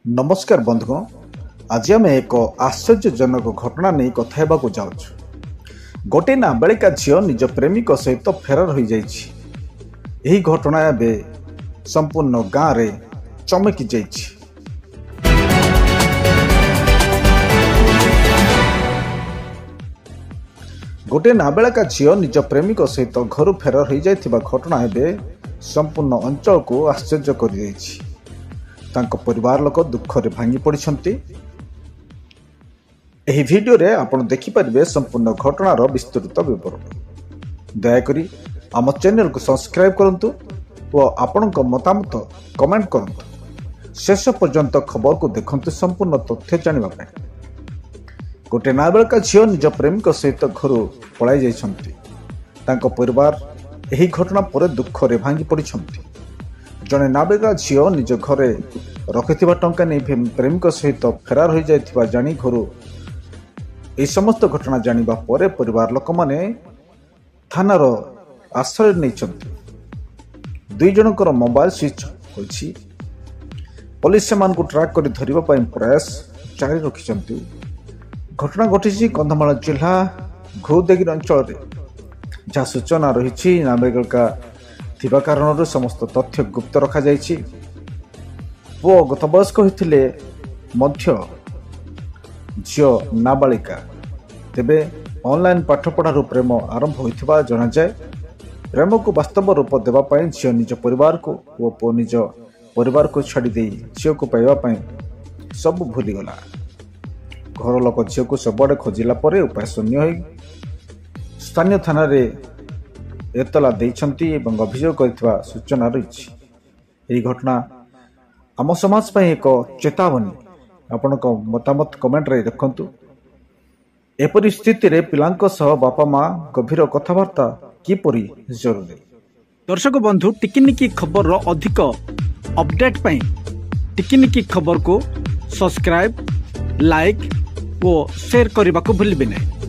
नमस्कार बंधुगण, आज आम एक आश्चर्यजनक घटना नहीं कथा हेबाकु जाउछु। गोटे नाबालिका झील निज प्रेमिक सहित फेरार हो जाइछि। एही घटना एबे संपूर्ण गाँव रे चमकी जाइछि। गोटे नाबालिका झील निज प्रेमिक सहित घर फेरार हो जाइथिबा घटना एबे संपूर्ण अंचल को आश्चर्य कर दैछि। तांको परिवार लोक दुखरे भांगी पड़िछन्ति। एही वीडियो रे आपण देखि परिबे संपूर्ण घटनार विस्तृत विवरण। दयाकरी आम चैनल को सब्सक्राइब करंतु और आपणक मतामत कमेंट करंतु। शेष पर्यंत खबर को देखंतु संपूर्ण तथ्य जानिबा पय। गोटे नाबालिका झील निज प्रेमिक सहित घर पलाई जाइछन्ति। तांको परिवार एही घटना पर दुखरे भांगी पड़िछन्ति। जड़े नाबालिका झील निज घरे रखिथिबा टंका नहीं प्रेमिक सहित फेरार हो जाइथिबा जानी घर ए समस्त घटना जानिबा परे परिवार लोक माने थानार आश्रय नैछन्ति। दुई जनकर मोबाइल स्विच होइछि। पुलिस सेमान को ट्रैक कर धरिबा पय प्रयास जारी रखिछन्ति। घटना घटिछि कंधमाल जिला घोदेगिर अंचल रे। जहाँ सूचना रही नाबालिका थिबा कारणर समस्त तथ्य गुप्त रखा जाइछि। पुओ गत बयस्क होइथिले मध्य झील नाबालिका। तेबे ऑनलाइन पाठपढ़ार प्रेम आरंभ होइथिबा जणा जाय। प्रेम को वास्तव रूप देबा पय झील निज परिवार को ओ पुओ निज परिवार को छाड़ी दे झील को पाइबा पय सब भूली गला। घर लोक झील को सबआडे खोजिला परे उपाय शून्य होई स्थानीय थाना रे एतला देइछन्ति एवं अभियोग करथिबा सूचना रहिछि। एही घटना आम समाज पय एक चेतावनी। आपनक मतामत कमेंट रे देखंतु। एपरि स्थिति रे पिलांक सह बापा माँ गभीर कथाबार्ता किपरि जरूरी। दर्शक बंधु, टिकिनिकी खबर रो अधिक अपडेट पय टिकिनिकी खबर को सब्सक्राइब, लाइक और शेयर करने को भूलिबे नहीं।